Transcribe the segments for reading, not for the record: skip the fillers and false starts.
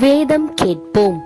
வேதம் கேட்போம்.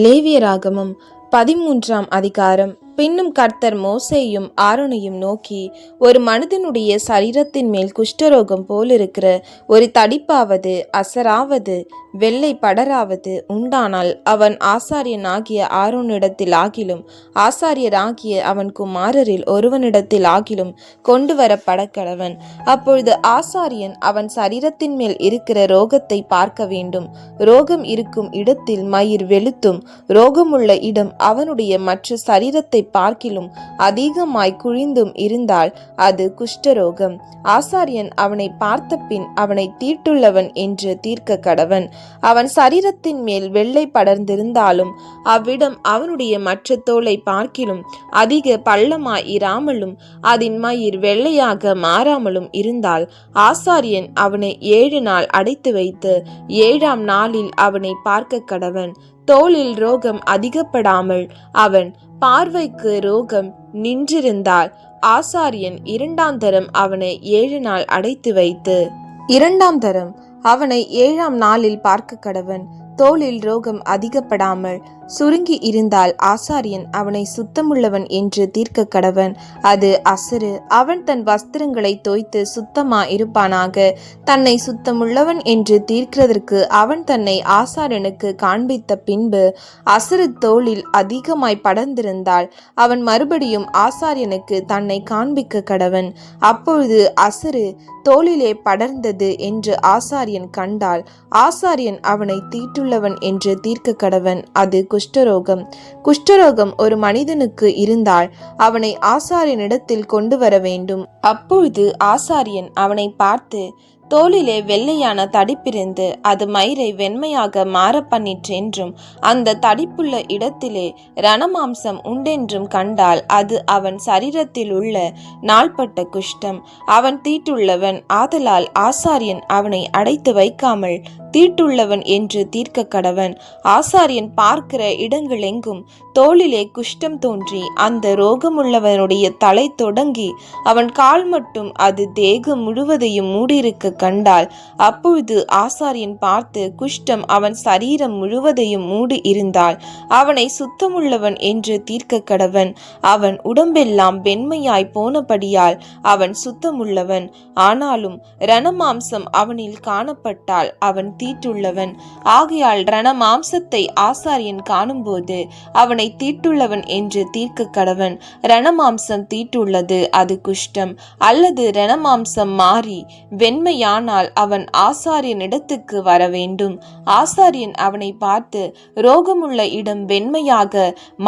லேவியராகமம் 13ஆம் அதிகாரம். பின்னும் கர்த்தர் மோசேயும் ஆரோனையும் நோக்கி, ஒரு மனிதனுடைய சரீரத்தின் மேல் குஷ்டரோகம் போலிருக்கிற ஒரு தடிப்பாவது அசராவது வெள்ளை படராவது உண்டானால் அவன் ஆசாரியன் ஆகிய ஆரோனிடத்தில் ஆகிலும் ஆசாரியராகிய அவன் குமாரரில் ஒருவனிடத்தில் ஆகிலும் கொண்டு வரப்பட கடவன். அப்பொழுது ஆசாரியன் அவன் சரீரத்தின் மேல் இருக்கிற ரோகத்தை பார்க்க வேண்டும். ரோகம் இருக்கும் இடத்தில் மயிர் வெளுத்தும் ரோகமுள்ள இடம் அவனுடைய மற்ற சரீரத்தை பார்க்கிலும் அதிகமாய் குழிந்தும் இருந்தால் அது குஷ்டரோகம். ஆசாரியன் அவனை பார்த்த பின் அவனை தீட்டுள்ளவன் என்று தீர்க்க கடவன். அவன் சரீரத்தின் மேல் வெள்ளை படர்ந்திருந்தாலும் அவ்விடம் அவனுடைய மற்ற தோலை பார்க்கிலும் அதிக பள்ளமாய் இராமலும் அதன் மயிர் வெள்ளையாக மாறாமலும் இருந்தால் ஆசாரியன் அவனை 7 நாள் அடைத்து வைத்து 7ஆம் நாளில் அவனை பார்க்க கடவன். தோலில் ரோகம் அதிகப்படாமல் அவன் பார்வைக்கு ரோகம் நின்றிருந்தால் ஆசாரியன் 2ஆம் தரம் அவனை 7 நாள் அடைத்து வைத்து 2ஆம் தரம் அவனை 7ஆம் நாளில் பார்க்க கடவன். தோலில் ரோகம் அதிகப்படாமல் சுருங்கி இருந்தால் ஆசாரியன் அவனை சுத்தமுள்ளவன் என்று தீர்க்க கடவன். அது அசுறு. அவன் தன் வஸ்திரங்களை தோய்த்து சுத்தமா இருப்பானாக. தன்னை சுத்தமுள்ளவன் என்று தீர்க்கிறதற்கு அவன் தன்னை ஆசாரியனுக்கு காண்பித்த பின்பு அசுறு தோலில் அதிகமாய் படர்ந்திருந்தால் அவன் மறுபடியும் ஆசாரியனுக்கு தன்னை காண்பிக்க கடவன். அப்பொழுது அசுறு தோலிலே படர்ந்தது என்று ஆசாரியன் கண்டால் ஆசாரியன் அவனை தீட்டுள்ளவன் என்று தீர்க்க கடவன். அது குஷ்டரோகம். குஷ்டரோகம் ஒரு மனிதனுக்கு இருந்தால் அவனை ஆசாரியனிடத்தில் கொண்டு வர வேண்டும். அப்பொழுது ஆசாரியன் அவனை பார்த்து, தோலிலே வெள்ளையான தடிப்பிருந்து அது மயிரை வெண்மையாக மாற பண்ணிற்று என்றும் அந்த தடிப்புள்ள இடத்திலே ரணமாம்சம் உண்டென்றும் கண்டால் அது அவன் சரீரத்தில் உள்ள நாள்பட்ட குஷ்டம். அவன் தீட்டுள்ளவன். ஆதலால் ஆசாரியன் அவனை அடைத்து வைக்காமல் தீட்டுள்ளவன் என்று தீர்க்க கடவன். ஆசாரியன் பார்க்கிற இடங்கள் எங்கும் தோளிலே குஷ்டம் தோன்றி அந்த ரோகமுள்ளவனுடைய தலை தொடங்கி அவன் கால் மட்டும் அது தேகம் முழுவதையும் மூடியிருக்க கண்டால் அப்பொழுது ஆசாரியன் பார்த்து குஷ்டம் அவன் சரீரம் முழுவதையும் மூடி இருந்தால் அவனை சுத்தமுள்ளவன் என்று தீர்க்க கடவன். அவன் உடம்பெல்லாம் வெண்மையாய் போனபடியால் அவன் சுத்தமுள்ளவன். ஆனாலும் ரணமாம்சம் அவனில் காணப்பட்டால் அவன் தீட்டுள்ளவன். ஆகையால் ரணமாம்சத்தை ஆசாரியன் காணும்போது அவனை தீட்டுள்ளவன் என்று தீர்க்க கடவன். ரணமாம்சம் தீட்டுள்ளது, அது குஷ்டம். அல்லது ரணமாம்சம் மாறி வெண்மையானால் அவன் ஆசாரியனிடத்துக்கு வர வேண்டும். ஆசாரியன் அவனை பார்த்து ரோகமுள்ள இடம் வெண்மையாக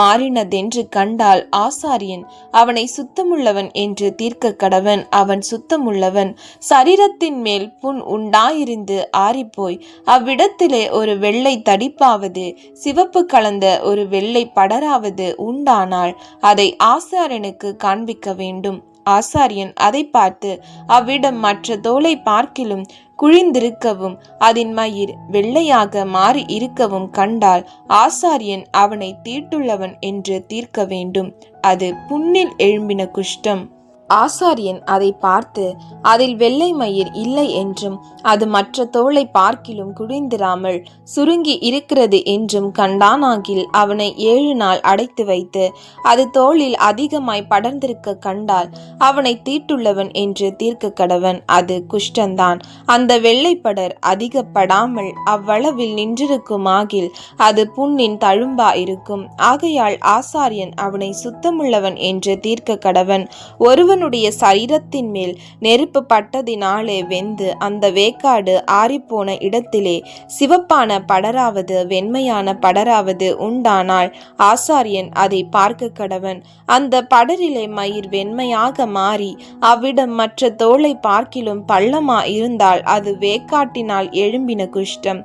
மாறினதென்று கண்டால் ஆசாரியன் அவனை சுத்தமுள்ளவன் என்று தீர்க்க கடவன். அவன் சுத்தமுள்ளவன். சரீரத்தின் மேல் புண் உண்டாயிருந்து ஆறிப்போய் அவ்விடத்திலே ஒரு வெள்ளை தடிப்பாவது சிவப்பு கலந்த ஒரு வெள்ளை படராவது உண்டானால் அதை ஆசாரியனுக்கு காண்பிக்க வேண்டும். ஆசாரியன் அதை பார்த்து அவ்விடம் மற்ற தோலை பார்க்கிலும் குழிந்திருக்கவும் அதன் மயிர் வெள்ளையாக மாறி இருக்கவும் கண்டால் ஆசாரியன் அவனை தீட்டுள்ளவன் என்று தீர்க்க வேண்டும். அது புண்ணில் எழும்பின குஷ்டம். ஆசாரியன் அதை பார்த்து அதில் வெள்ளை மயிர் இல்லை என்றும் அது மற்ற தோலை பார்க்கிலும் குழிந்திராமல் சுருங்கி இருக்கிறது என்றும் கண்டானாகில் அவனை 7 நாள் அடைத்து வைத்து அது தோளில் அதிகமாய் படர்ந்திருக்க கண்டால் அவனை தீட்டுள்ளவன் என்று தீர்க்க கடவன். அது குஷ்டந்தான். அந்த வெள்ளைப்படர் அதிகப்படாமல் அவ்வளவில் நின்றிருக்குமாகில் அது புண்ணின் தழும்பா இருக்கும். ஆகையால் ஆசாரியன் அவனை சுத்தமுள்ளவன் என்று தீர்க்க கடவன். ஒருவனுடைய சரீரத்தின் மேல் நெருப்பு பட்டதினாலே வெந்து அந்த வேக்காடு ஆறிப்போன இடத்திலே சிவப்பான படராவது வெண்மையான படராவது உண்டானால் ஆசாரியன் அதை பார்க்க கடவன். அந்த படரிலே மயிர் வெண்மையாக மாறி அவ்விடம் மற்ற தோலை பார்க்கிலும் பள்ளமா இருந்தால் அது வேக்காட்டினால் எழும்பின குஷ்டம்.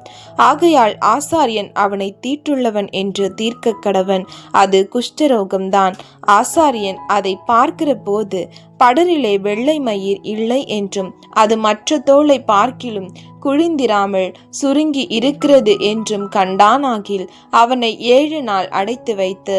ஆகையால் ஆசாரியன் அவனை தீட்டுள்ளவன் என்று தீர்க்க கடவன். அது குஷ்டரோகம்தான். ஆசாரியன் அதை பார்க்கிற போது படரிலே வெள்ளை மயிர் இல்லை என்றும் அது மற்ற தோலை பார்க்கிலும் குழிந்திராமல் சுருங்கி இருக்கிறது என்றும் கண்டானாகில் அவனை 7 நாள் அடைத்து வைத்து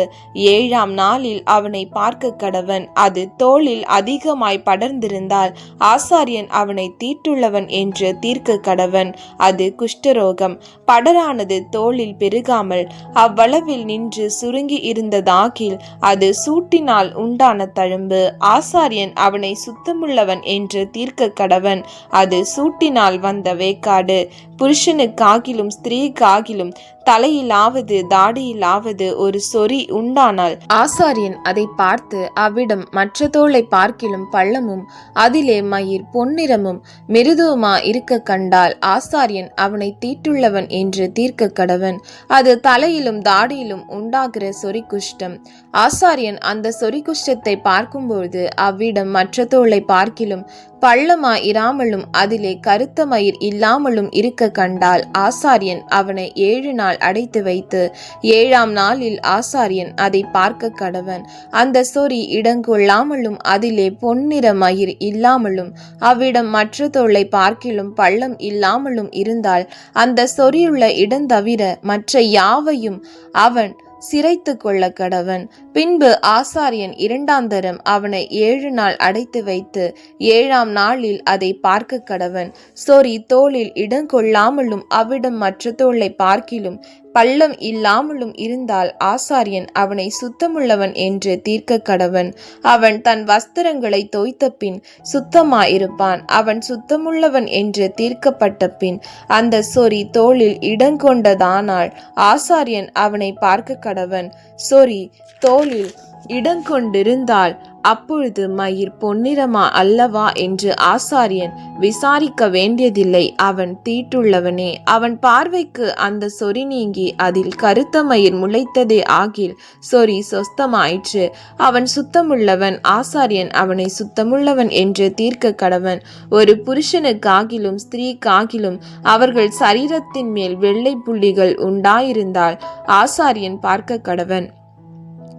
7ஆம் நாளில் அவனை பார்க்க கடவன். அது தோலில் அதிகமாய் படர்ந்திருந்தால் ஆசாரியன் அவனை தீட்டுள்ளவன் என்று தீர்க்க கடவன். அது குஷ்டரோகம். படரானது தோலில் பெருகாமல் அவ்வளவில் நின்று சுருங்கி இருந்ததாகில் அது சூட்டினால் உண்டான தழும்பு. ஆசாரியன் அவனை சுத்தமுள்ளவன் என்று தீர்க்க கடவன். அது சூட்டினால் வந்த வேக்காடு. புருஷனுக்காகிலும் ஸ்திரீக்காகிலும் தலையிலாவது தாடியிலாவது ஒரு சொறி உண்டானால் ஆசாரியன் அதை பார்த்து அவ்விடம் மற்ற தோலை பார்க்கிலும் பள்ளமும் அதிலே மயிர் பொன்னிறமும் மிருதுவுமா இருக்க கண்டால் ஆசாரியன் அவனை தீட்டுள்ளவன் என்று தீர்க்க கடவன். அது தலையிலும் தாடியிலும் உண்டாகிற சொறி குஷ்டம். ஆசாரியன் அந்த சொறி குஷ்டத்தை பார்க்கும்பொழுது அவ்விடம் மற்ற தோலை பார்க்கிலும் பள்ளமா இராமலும் அதிலே கருத்த மயிர் இல்லாமலும் இருக்க கண்டால் ஆசாரியன் அவனை 7 நாள் அடைத்து வைத்து 7ஆம் நாளில் ஆசாரியன் அதை பார்க்க கடவன். அந்த சொறி இடங்கொள்ளாமலும் அதிலே பொன்னிற மயிர் இல்லாமலும் அவ்விடம் மற்ற தோலை பார்க்கிலும் பள்ளம் இல்லாமலும் இருந்தால் அந்த சொறியுள்ள இடந்தவிர மற்ற யாவையும் அவன் சிரைத்து கொள்ள கடவன். பின்பு ஆசாரியன் 2ஆம் தரம் அவனை 7 நாள் அடைத்து வைத்து 7ஆம் நாளில் அதை பார்க்க கடவன். சொறி தோளில் இடங்கொள்ளாமலும் அவ்விடம் மற்ற தோலை பார்க்கிலும் பள்ளம் இல்லாமலும் இருந்தால் ஆசாரியன் அவனை சுத்தமுள்ளவன் என்று தீர்க்க கடவன். அவன் தன் வஸ்திரங்களை தோய்த்த பின் சுத்தமாயிருப்பான். அவன் சுத்தமுள்ளவன் என்று தீர்க்கப்பட்ட பின் அந்த சொறி தோளில் இடங்கொண்டதானால் ஆசாரியன் அவனை பார்க்க கடவன். சொறி தோளில் இடங்கொண்டிருந்தால் அப்பொழுது மயிர் பொன்னிறமா அல்லவா என்று ஆசாரியன் விசாரிக்க வேண்டியதில்லை. அவன் தீட்டுள்ளவனே. அவன் பார்வைக்கு அந்த சொறி நீங்கி அதில் கருத்த மயிர் முளைத்ததே ஆகில் சொறி சொஸ்தமாயிற்று. அவன் சுத்தமுள்ளவன். ஆசாரியன் அவனை சுத்தமுள்ளவன் என்று தீர்க்க கடவன். ஒரு புருஷனுக்காகிலும் ஸ்திரீக்காகிலும் அவர்கள் சரீரத்தின் மேல் வெள்ளை புள்ளிகள் உண்டாயிருந்தால் ஆசாரியன் பார்க்க கடவன்.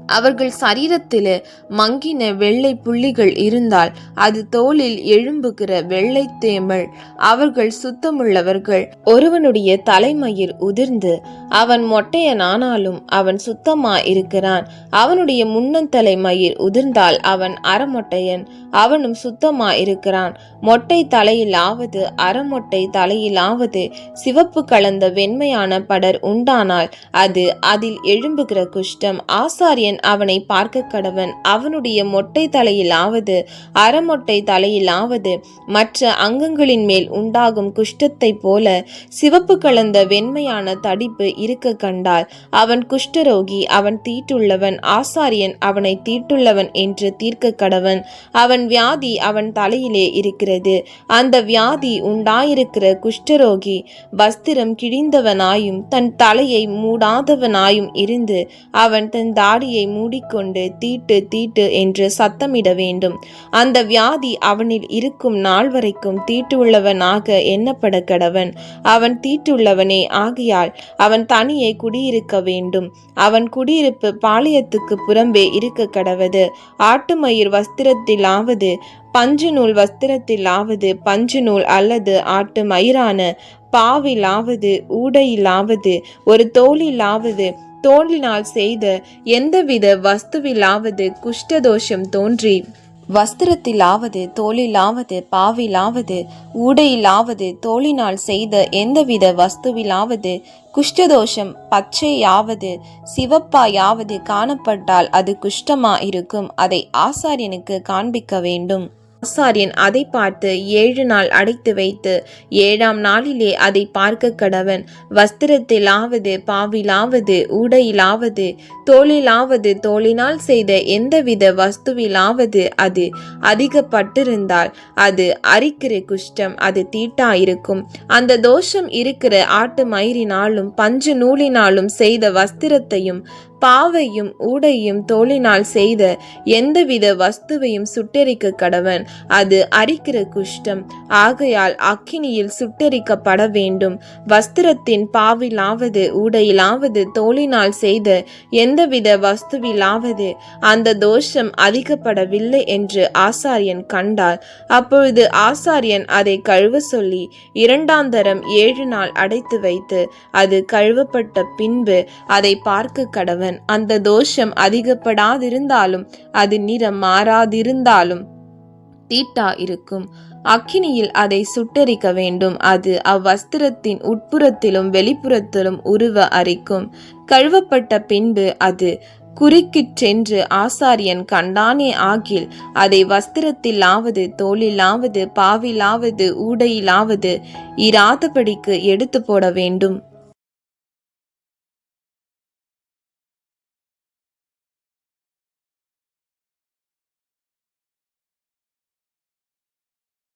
அவர்கள் சரீரத்திலே மங்கின வெள்ளை புள்ளிகள் இருந்தால் அது தோலில் எழும்புகிற வெள்ளை தேமல். அவர்கள் சுத்தமுள்ளவர்கள். ஒருவனுடைய தலைமயிர் உதிர்ந்து அவன் மொட்டையனானாலும் அவன் சுத்தமா இருக்கிறான். அவனுடைய முன்னந்தலை மயிர் உதிர்ந்தால் அவன் அறமொட்டையன், அவனும் சுத்தமா இருக்கிறான். மொட்டை தலையிலாவது அறமொட்டை தலையிலாவது சிவப்பு கலந்த வெண்மையான படர் உண்டானால் அது அதில் எழும்புகிற குஷ்டம். ஆசாரியன் அவனை பார்க்க கடவன். அவனுடைய மொட்டை தலையிலாவது அறமொட்டை தலையிலாவது மற்ற அங்கங்களின் மேல் உண்டாகும் குஷ்டத்தை போல சிவப்பு கலந்த வெண்மையான தடிப்பு இருக்க கண்டால் அவன் குஷ்டரோகி, அவன் தீட்டுள்ளவன். ஆசாரியன் அவனை தீட்டுள்ளவன் என்று தீர்க்க கடவன். அவன் வியாதி அவன் தலையிலே இருக்கிறது. அந்த வியாதி உண்டாயிருக்கிற குஷ்டரோகி வஸ்திரம் கிழிந்தவனாயும் தன் தலையை மூடாதவனாயும் இருந்து அவன் தன் தாடியை மூடிக்கொண்டு தீட்டு தீட்டு என்று சத்தமிட வேண்டும். அந்த வியாதி அவனில் இருக்கும் நாள் வரைக்கும் தீட்டுள்ளவனாக எண்ணப்பட கடவன். அவன் தீட்டுள்ளவனே ஆகையால் அவன் தனியே குடியிருக்க வேண்டும். அவன் குடியிருப்பு பாளையத்துக்கு புறம்பே இருக்க கடவது. ஆட்டு மயிர் வஸ்திரத்திலாவது பஞ்சு நூல் வஸ்திரத்திலாவது பஞ்சு நூல் அல்லது ஆட்டு மயிரான பாவிலாவது ஊடையிலாவது ஒரு தோலிலாவது தோலினால் செய்த எந்தவித வஸ்துவிலாவது குஷ்டதோஷம் தோன்றி வஸ்திரத்திலாவது தோலிலாவது பாவிலாவது ஊடையிலாவது தோலினால் செய்த எந்தவித வஸ்துவிலாவது குஷ்டதோஷம் பச்சையாவது சிவப்பாயாவது காணப்பட்டால் அது குஷ்டமா இருக்கும். அதை ஆசாரியனுக்கு காண்பிக்க வேண்டும். ஆசாரியன் அதை பார்த்து 7 நாள் அடைத்து வைத்து 7ஆம் நாளிலே அதை பார்க்க கடவன். வஸ்திரத்திலாவது பாவிலாவது ஊடையிலாவது தோலிலாவது தோலினால் செய்த எந்தவித வஸ்துவிலாவது அது அதிகப்பட்டிருந்தால் அது அரிக்கிற குஷ்டம், அது தீட்டாயிருக்கும். அந்த தோஷம் இருக்கிற ஆட்டு மயிரினாலும் பஞ்சு நூலினாலும் செய்த வஸ்திரத்தையும் பாவையும் ஊடையும் தோளினால் செய்த எந்தவித வஸ்துவையும் சுட்டெரிக்க கடவன். அது அரிக்கிற குஷ்டம். ஆகையால் அக்கினியில் சுட்டெரிக்கப்பட வேண்டும். வஸ்திரத்தின் பாவிலாவது ஊடையிலாவது தோளினால் செய்த எந்தவித வஸ்துவிலாவது அந்த தோஷம் அதிகப்படவில்லை என்று ஆசாரியன் கண்டால், அப்பொழுது ஆசாரியன் அதை கழுவ சொல்லி 2ஆந்தரம் 7 நாள் அடைத்து வைத்து அது கழுவப்பட்ட பின்பு அதை பார்க்க கடவன். அந்த தோஷம் அதிகப்படாதிருந்தாலும் அது நிறம் மாறாதிருந்தாலும் தீட்டா இருக்கும். அக்கினியில் அதை சுட்டெரிக்க வேண்டும். அது அவ்வஸ்திரத்தின் உட்புறத்திலும் வெளிப்புறத்திலும் உருவ அரிக்கும். கழுவப்பட்ட பின்பு அது குறுக்கிச் சென்று ஆசாரியன் கண்டானே ஆகில் அதை வஸ்திரத்திலாவது தோளிலாவது பாவிலாவது ஊடையிலாவது இராதபடிக்கு எடுத்து போட வேண்டும்.